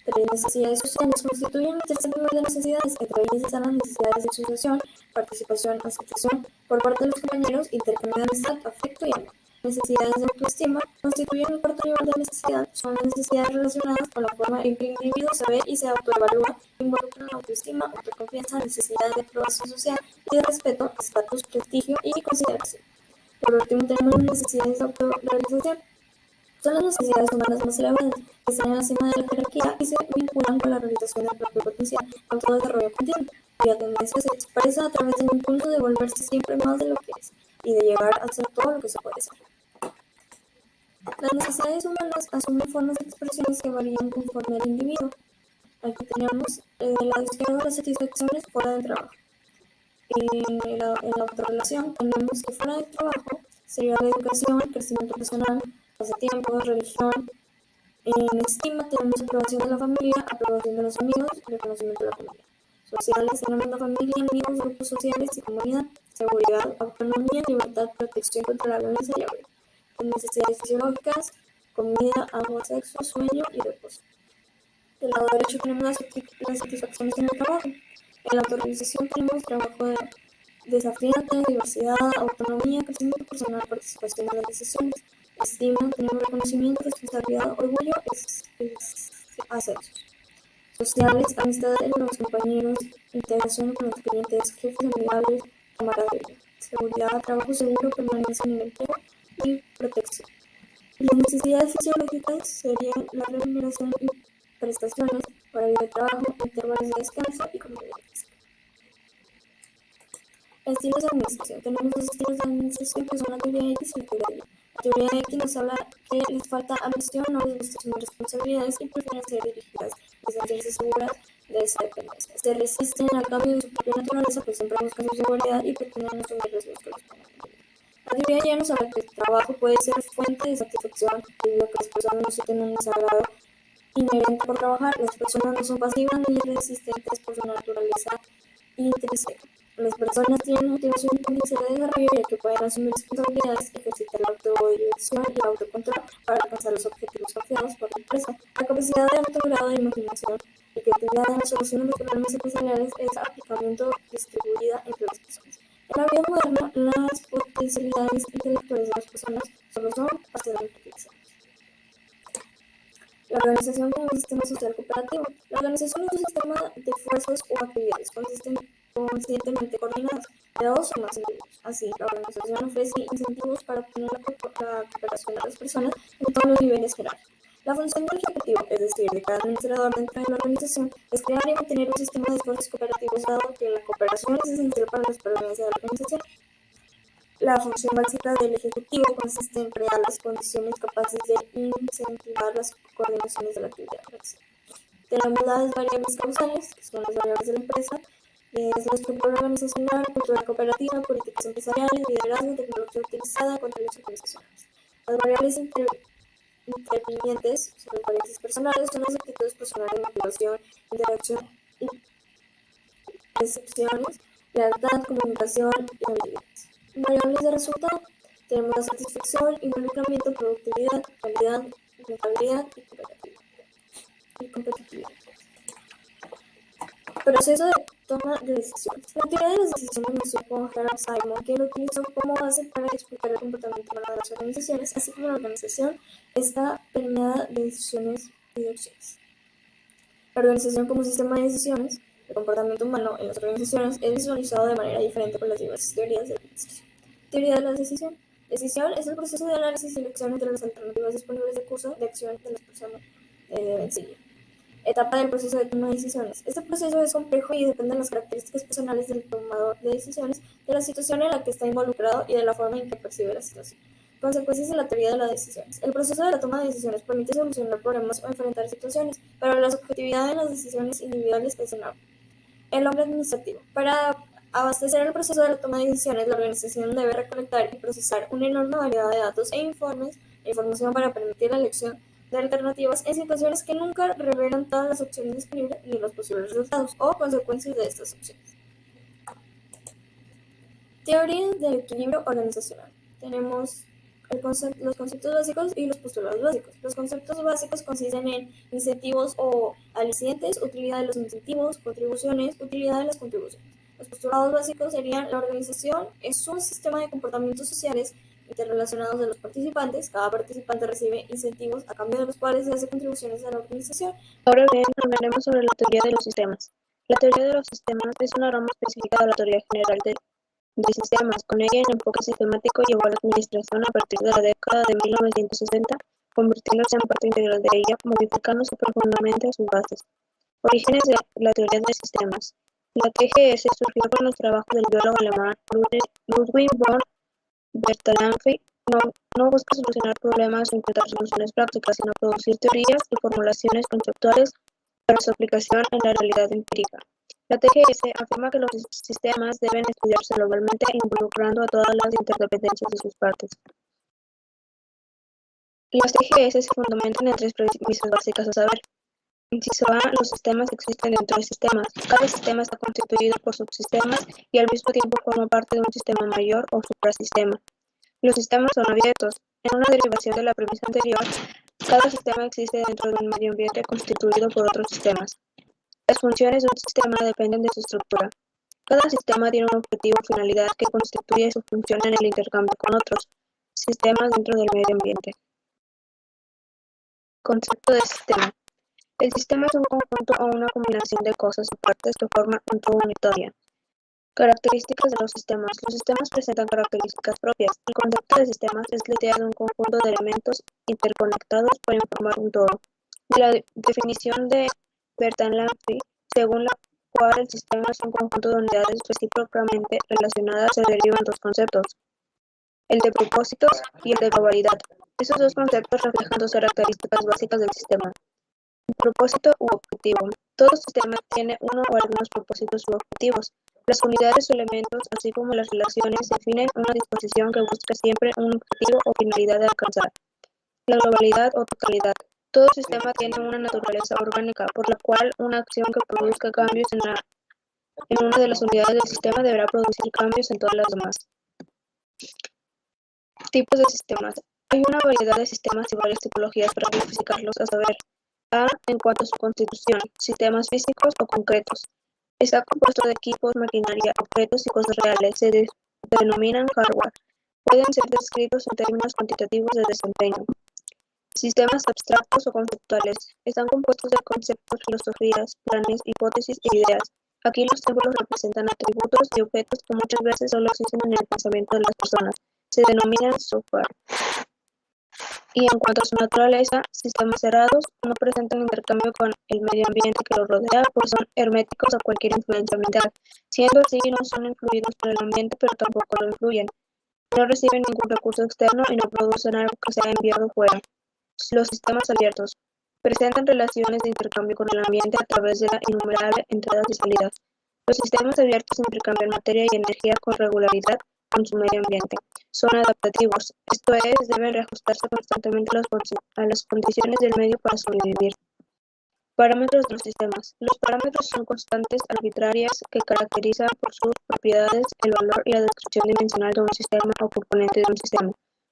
Tres necesidades sociales constituyen el tercer nivel de necesidades. Entre ellas están las necesidades de asociación, participación, aceptación por parte de los compañeros, intercambio de amistad, afecto y amor. Necesidades de autoestima constituyen el cuarto nivel de necesidad. Son las necesidades relacionadas con la forma en que el individuo se ve y se autoevalúa, involucran la autoestima, autoconfianza, necesidad de aprobación social y de respeto, estatus, prestigio y consideración. Por último, tenemos las necesidades de autorrealización. Son las necesidades humanas más elevadas, que están en la cima de la jerarquía y se vinculan con la realización del propio potencial, autodesarrollo continuo, cuya tendencia se expresa a través del impulso de volverse siempre más de lo que es y de llegar a ser todo lo que se puede ser. Las necesidades humanas asumen formas de expresiones que varían conforme al individuo. Aquí tenemos el lado izquierdo las satisfacciones fuera del trabajo. En la autorrelación tenemos que fuera del trabajo sería la educación, crecimiento personal, pasatiempos, religión. En estima tenemos aprobación de la familia, aprobación de los amigos, reconocimiento de la familia. Sociales tenemos la familia, amigos, grupos sociales y comunidad. Seguridad, autonomía, libertad, protección contra la violencia y apoyo. En necesidades fisiológicas, comida, agua, sexo, sueño y reposo. Del lado derecho tenemos las satisfacciones en el trabajo. En la autorrealización tenemos trabajo desafiante, diversidad, autonomía, crecimiento personal, participación en las decisiones. Estima, tenemos reconocimiento, responsabilidad, orgullo, ascensos. Sociales, amistad entre los compañeros, integración con los clientes, jefes amigables, camaradería. Seguridad, trabajo seguro, permanencia en el empleo y protección. Las necesidades fisiológicas serían la remuneración y prestaciones, horario de trabajo, intervalos de descanso y comida física. Estilos de administración. Tenemos dos estilos de administración que son la teoría X y la teoría Y. La teoría X nos habla que les falta ambición, no les gusta asumir responsabilidades y prefieren ser dirigidas y sentirse seguras de esa dependencia. Se resisten al cambio de su propia naturaleza, pues siempre buscan su seguridad y pretenden asumir riesgos que los pongan en peligro. La teoría Y nos habla que el trabajo puede ser fuente de satisfacción debido a que las personas no sienten un desagrado inherente por trabajar. Las personas no son pasivas ni resistentes por su naturaleza intrínseca. Las personas tienen motivación y potencial de desarrollo ya que pueden asumir responsabilidades, ejercitar la autodirección y el autocontrol para alcanzar los objetivos confiados por la empresa. La capacidad de alto grado de imaginación y creatividad en la solución de los problemas empresariales es aplicamiento distribuida entre las personas. En la vida moderna, las potencialidades intelectuales de las personas solo son parcialmente utilizadas. La organización como un sistema social cooperativo. La organización es un sistema de fuerzas o actividades conscientemente coordinadas de dos o más individuos. Así, la organización ofrece incentivos para obtener la cooperación de las personas en todos los niveles jerárquicos. La función del ejecutivo, es decir, de cada administrador dentro de la organización, es crear y mantener un sistema de esfuerzos cooperativos, dado que la cooperación es esencial para la supervivencia de la organización. La función básica del ejecutivo consiste en crear las condiciones capaces de incentivar las coordinaciones de la actividad. Tenemos las variables causales, que son las variables de la empresa, es la estructura organizacional, cultura cooperativa, políticas empresariales, liderazgo, tecnología utilizada, controles organizacionales. Las variables intervinientes son las variables personales, son las actitudes personales, motivación, interacción y percepciones, lealtad, comunicación y habilidades. Variables de resultado. Tenemos la satisfacción, involucramiento, productividad, calidad, rentabilidad y competitividad. Proceso de toma de decisiones. La teoría de las decisiones nació con Harold Simon, que lo utilizó como base para explicar el comportamiento humano de las organizaciones, así como la organización está permeada de decisiones y de opciones. La organización como sistema de decisiones, el comportamiento humano en las organizaciones es visualizado de manera diferente por las diversas teorías de la organización. Teoría de la decisión. Decisión es el proceso de análisis y elección entre las alternativas disponibles de curso de acción de las personas deben seguir. Etapa del proceso de toma de decisiones. Este proceso es complejo y depende de las características personales del tomador de decisiones, de la situación en la que está involucrado y de la forma en que percibe la situación. Consecuencias de la teoría de las decisiones. El proceso de la toma de decisiones permite solucionar problemas o enfrentar situaciones, pero la subjetividad en las decisiones individuales es enorme. El hombre administrativo. Para abastecer el proceso de la toma de decisiones, la organización debe recolectar y procesar una enorme variedad de datos e informes e información para permitir la elección de alternativas en situaciones que nunca revelan todas las opciones disponibles ni los posibles resultados o consecuencias de estas opciones. Teoría del equilibrio organizacional. Tenemos los conceptos básicos y los postulados básicos. Los conceptos básicos consisten en incentivos o alicientes, utilidad de los incentivos, contribuciones, utilidad de las contribuciones. Los postulados básicos serían: la organización es un sistema de comportamientos sociales interrelacionados de los participantes. Cada participante recibe incentivos a cambio de los cuales se hace contribuciones a la organización. Ahora bien, hablaremos sobre la teoría de los sistemas. La teoría de los sistemas es una rama específica de la teoría general de sistemas. Con ella, el enfoque sistemático llevó a la administración a partir de la década de 1960, convirtiéndose en parte integral de ella, modificándose profundamente sus bases. Orígenes de la teoría de sistemas. La TGS surgió con los trabajos del biólogo alemán Ludwig von Bertalanffy. No busca solucionar problemas o encontrar soluciones prácticas, sino producir teorías y formulaciones conceptuales para su aplicación en la realidad empírica. La TGS afirma que los sistemas deben estudiarse globalmente, involucrando a todas las interdependencias de sus partes. Las TGS se fundamentan en tres premisas básicas, a saber: inciso A, los sistemas existen dentro de sistemas. Cada sistema está constituido por subsistemas y al mismo tiempo forma parte de un sistema mayor o suprasistema. Los sistemas son abiertos. En una derivación de la premisa anterior, cada sistema existe dentro de un medio ambiente constituido por otros sistemas. Las funciones de un sistema dependen de su estructura. Cada sistema tiene un objetivo o finalidad que constituye su función en el intercambio con otros sistemas dentro del medio ambiente. Concepto de sistema. El sistema es un conjunto o una combinación de cosas o partes que forman un todo unitario. Características de los sistemas. Los sistemas presentan características propias. El concepto de sistemas es la idea de un conjunto de elementos interconectados para formar un todo. De la definición de Bertalanffy, según la cual el sistema es un conjunto de unidades recíprocamente relacionadas, se derivan dos conceptos: el de propósitos y el de globalidad. Esos dos conceptos reflejan dos características básicas del sistema: propósito u objetivo. Todo sistema tiene uno o algunos propósitos u objetivos. Las unidades o elementos, así como las relaciones, definen una disposición que busca siempre un objetivo o finalidad de alcanzar. La globalidad o totalidad. Todo sistema tiene una naturaleza orgánica, por la cual una acción que produzca cambios en una de las unidades del sistema deberá producir cambios en todas las demás. Tipos de sistemas. Hay una variedad de sistemas y varias tipologías para clasificarlos, a saber: A, en cuanto a su constitución, sistemas físicos o concretos. Está compuesto de equipos, maquinaria, objetos y cosas reales. Se denominan hardware. Pueden ser descritos en términos cuantitativos de desempeño. Sistemas abstractos o conceptuales. Están compuestos de conceptos, filosofías, planes, hipótesis e ideas. Aquí los símbolos representan atributos y objetos que muchas veces solo existen en el pensamiento de las personas. Se denominan software. Y en cuanto a su naturaleza, sistemas cerrados no presentan intercambio con el medio ambiente que los rodea, pues son herméticos a cualquier influencia ambiental. Siendo así, no son influidos por el ambiente, pero tampoco lo influyen. No reciben ningún recurso externo y no producen algo que sea enviado fuera. Los sistemas abiertos presentan relaciones de intercambio con el ambiente a través de innumerables entradas y salidas. Los sistemas abiertos intercambian materia y energía con regularidad con su medio ambiente. Son adaptativos, esto es, deben reajustarse constantemente a las condiciones del medio para sobrevivir. Parámetros de los sistemas. Los parámetros son constantes arbitrarias que caracterizan por sus propiedades el valor y la descripción dimensional de un sistema o componente de un sistema.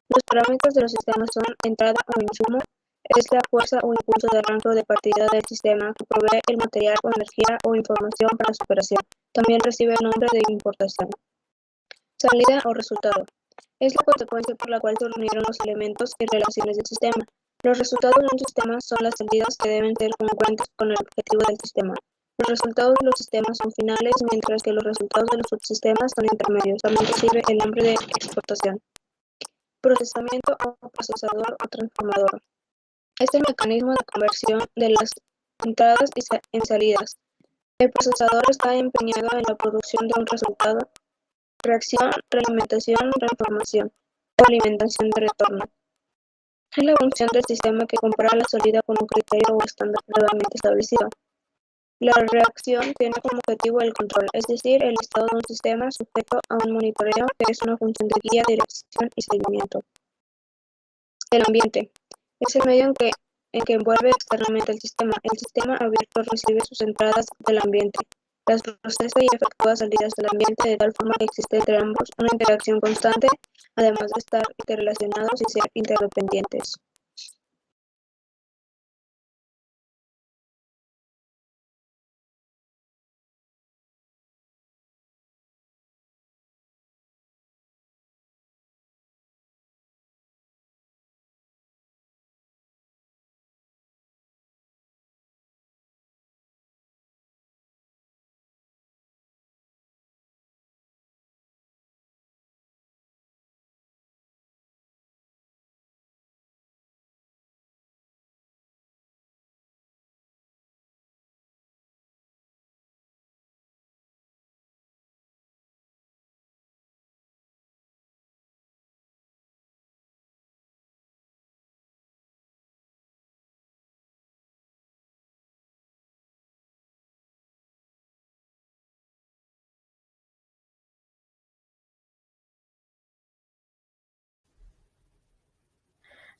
Los parámetros de los sistemas son entrada o insumo, es la fuerza o impulso de arranque o de partida del sistema que provee el material o energía o información para su operación. También recibe el nombre de importación. Salida o resultado. Es la consecuencia por la cual se reunieron los elementos y relaciones del sistema. Los resultados de un sistema son las salidas que deben ser congruentes con el objetivo del sistema. Los resultados de los sistemas son finales, mientras que los resultados de los subsistemas son intermedios. También recibe el nombre de exportación. Procesamiento o procesador o transformador. Es el mecanismo de conversión de las entradas en salidas. El procesador está empeñado en la producción de un resultado, reacción, realimentación, transformación o alimentación de retorno. Es la función del sistema que compara la salida con un criterio o estándar previamente establecido. La reacción tiene como objetivo el control, es decir, el estado de un sistema sujeto a un monitoreo que es una función de guía, dirección y seguimiento. El ambiente es el medio en que envuelve externamente el sistema. El sistema abierto recibe sus entradas del ambiente, las procesa y efectúa salidas del ambiente de tal forma que existe entre ambos una interacción constante, además de estar interrelacionados y ser interdependientes.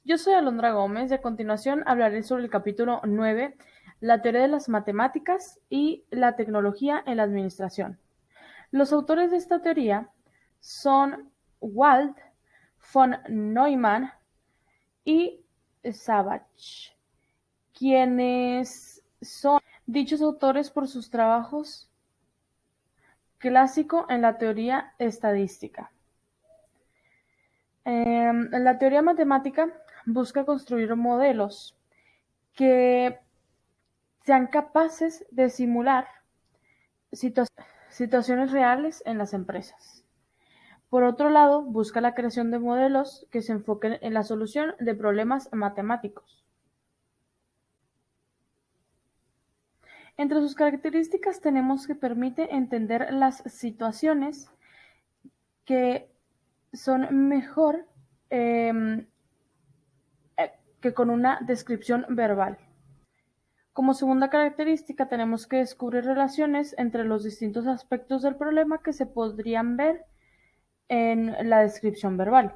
Yo soy Alondra Gómez y a continuación hablaré sobre el capítulo 9, la teoría de las matemáticas y la tecnología en la administración. Los autores de esta teoría son Wald, von Neumann y Savage, quienes son dichos autores por sus trabajos clásico en la teoría estadística. La teoría matemática busca construir modelos que sean capaces de simular situaciones reales en las empresas. Por otro lado, busca la creación de modelos que se enfoquen en la solución de problemas matemáticos. Entre sus características tenemos que permite entender las situaciones que son mejor que con una descripción verbal. Como segunda característica tenemos que descubrir relaciones entre los distintos aspectos del problema que se podrían ver en la descripción verbal.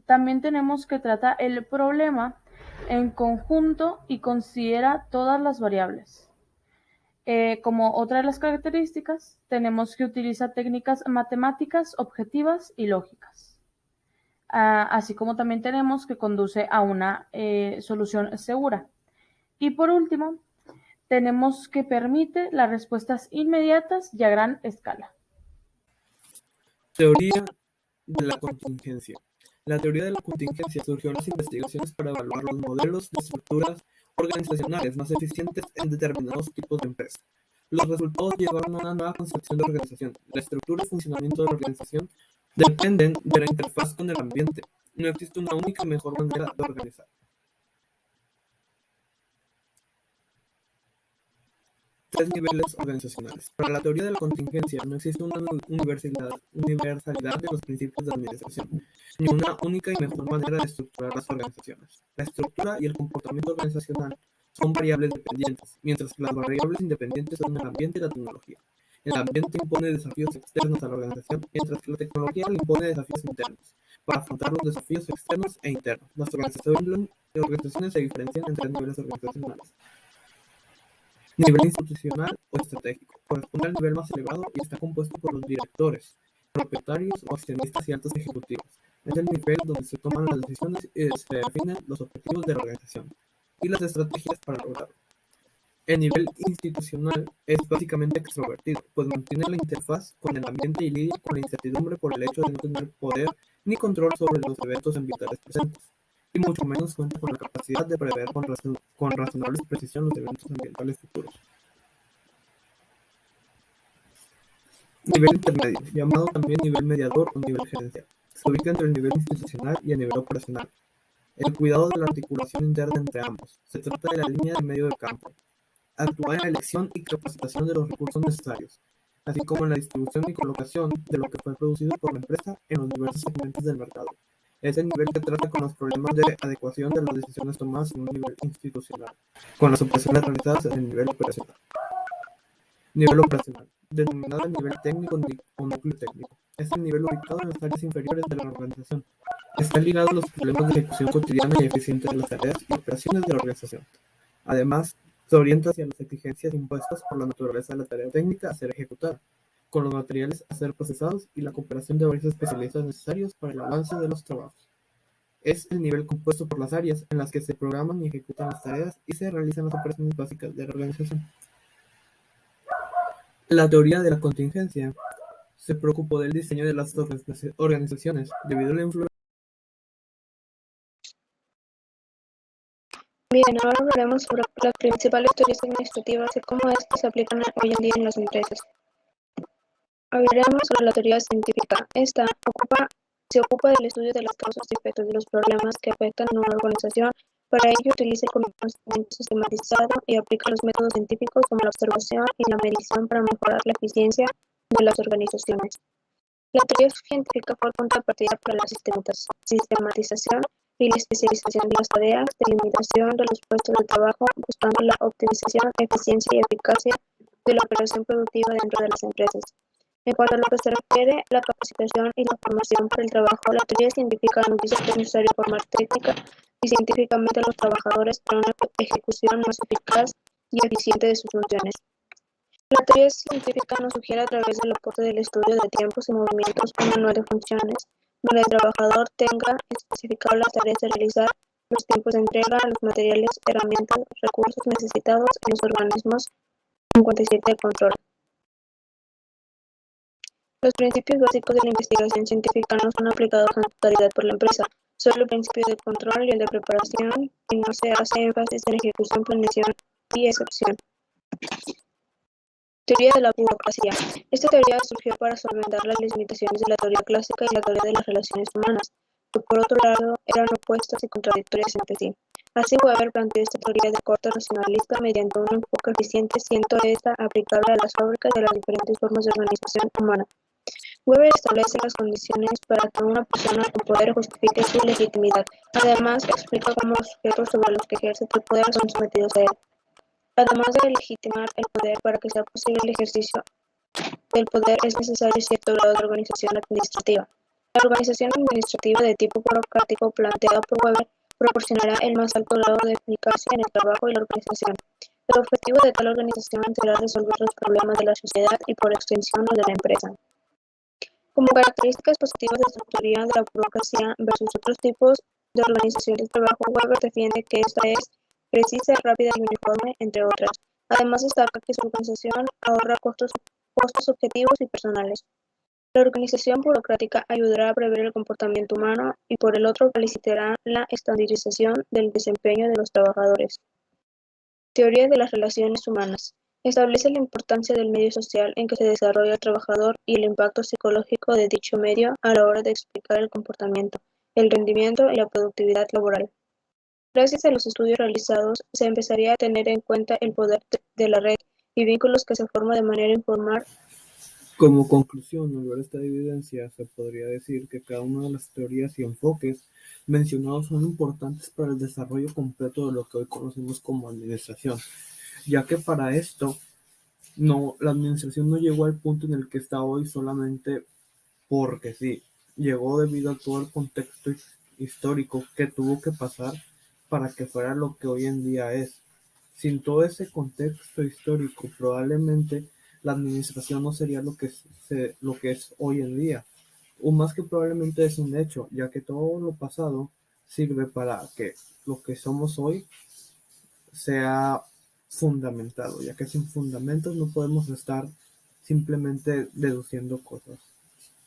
También tenemos que trata el problema en conjunto y considera todas las variables. Como otra de las características, tenemos que utilizar técnicas matemáticas objetivas y lógicas. Así como también tenemos que conduce a una solución segura. Y por último, tenemos que permite las respuestas inmediatas y a gran escala. Teoría de la contingencia. La teoría de la contingencia surgió en las investigaciones para evaluar los modelos de estructuras organizacionales más eficientes en determinados tipos de empresas. Los resultados llevaron a una nueva concepción de organización. La estructura y funcionamiento de la organización dependen de la interfaz con el ambiente. No existe una única mejor manera de organizar. Tres niveles organizacionales. Para la teoría de la contingencia no existe una universalidad de los principios de administración, ni una única y mejor manera de estructurar las organizaciones. La estructura y el comportamiento organizacional son variables dependientes, mientras que las variables independientes son el ambiente y la tecnología. El ambiente impone desafíos externos a la organización, mientras que la tecnología le impone desafíos internos. Para afrontar los desafíos externos e internos, las organizaciones se diferencian en tres niveles organizacionales. Nivel institucional o estratégico. Corresponde al nivel más elevado y está compuesto por los directores, propietarios o accionistas y altos ejecutivos. Es el nivel donde se toman las decisiones y se definen los objetivos de la organización y las estrategias para lograrlo. El nivel institucional es básicamente extrovertido, pues mantiene la interfaz con el ambiente y lidia con la incertidumbre por el hecho de no tener poder ni control sobre los eventos ambientales presentes, y mucho menos cuenta con la capacidad de prever con razonable precisión los eventos ambientales futuros. Nivel intermedio, llamado también nivel mediador o nivel gerencial, se ubica entre el nivel institucional y el nivel operacional. El cuidado de la articulación interna entre ambos. Se trata de la línea de medio del campo. Actúa en la elección y capacitación de los recursos necesarios, así como en la distribución y colocación de lo que fue producido por la empresa en los diversos segmentos del mercado. Es el nivel que trata con los problemas de adecuación de las decisiones tomadas en un nivel institucional, con las operaciones realizadas en el nivel operacional. Nivel operacional, denominado el nivel técnico o núcleo técnico. Es el nivel ubicado en las áreas inferiores de la organización. Está ligado a los problemas de ejecución cotidiana y eficiente de las tareas y operaciones de la organización. Además, se orienta hacia las exigencias impuestas por la naturaleza de la tarea técnica a ser ejecutada, con los materiales a ser procesados y la cooperación de varios especialistas necesarios para el avance de los trabajos. Es el nivel compuesto por las áreas en las que se programan y ejecutan las tareas y se realizan las operaciones básicas de la organización. La teoría de la contingencia se preocupó del diseño de las organizaciones debido a la influencia. Bien, ahora hablaremos sobre las principales teorías administrativas y cómo estas se aplican hoy en día en las empresas. Hablaremos sobre la teoría científica. Esta se ocupa del estudio de las causas y efectos de los problemas que afectan a una organización. Para ello utiliza el conocimiento sistematizado y aplica los métodos científicos como la observación y la medición para mejorar la eficiencia de las organizaciones. La teoría científica fue el punto de partida para la sistematización y la especialización de las tareas, delimitación de los puestos de trabajo, buscando la optimización, eficiencia y eficacia de la operación productiva dentro de las empresas. En cuanto a lo que se refiere a la capacitación y la formación para el trabajo, la teoría científica nos dice que es necesario formar técnica y científicamente a los trabajadores para una ejecución más eficaz y eficiente de sus funciones. La teoría científica nos sugiere a través del aporte del estudio de tiempos y movimientos un manual de funciones, donde el trabajador tenga especificado las tareas de realizar, los tiempos de entrega, los materiales, herramientas, recursos necesitados en los organismos 57 de control. Los principios básicos de la investigación científica no son aplicados en totalidad por la empresa, solo el principio de control y el de preparación, y no se hace énfasis en ejecución, planeación y excepción. Teoría de la burocracia. Esta teoría surgió para solventar las limitaciones de la teoría clásica y la teoría de las relaciones humanas, que por otro lado eran opuestas y contradictorias entre sí. Así Weber planteó esta teoría de corte racionalista mediante un enfoque eficiente, siendo esta aplicable a las fábricas de las diferentes formas de organización humana. Weber establece las condiciones para que una persona con poder justifique su legitimidad. Además, explica cómo los sujetos sobre los que ejerce el poder son sometidos a él. Además de legitimar el poder, para que sea posible el ejercicio del poder es necesario cierto grado de organización administrativa. La organización administrativa de tipo burocrático planteada por Weber proporcionará el más alto grado de eficacia en el trabajo y la organización. El objetivo de tal organización será resolver los problemas de la sociedad y por extensión los de la empresa. Como características positivas de esta teoría de la burocracia versus otros tipos de organización del trabajo, Weber defiende que esta es precisa, rápida y uniforme, entre otras. Además destaca que su organización ahorra costos objetivos y personales. La organización burocrática ayudará a prever el comportamiento humano y por el otro facilitará la estandarización del desempeño de los trabajadores. Teoría de las relaciones humanas. Establece la importancia del medio social en que se desarrolla el trabajador y el impacto psicológico de dicho medio a la hora de explicar el comportamiento, el rendimiento y la productividad laboral. Gracias a los estudios realizados, se empezaría a tener en cuenta el poder de la red y vínculos que se forman de manera informal. Como conclusión, al ver esta evidencia, se podría decir que cada una de las teorías y enfoques mencionados son importantes para el desarrollo completo de lo que hoy conocemos como administración, ya que para esto la administración no llegó al punto en el que está hoy solamente porque sí, llegó debido a todo el contexto histórico que tuvo que pasar para que fuera lo que hoy en día es. Sin todo ese contexto histórico, probablemente la administración no sería lo que es hoy en día. O más que probablemente es un hecho, ya que todo lo pasado sirve para que lo que somos hoy sea fundamentado, ya que sin fundamentos no podemos estar simplemente deduciendo cosas.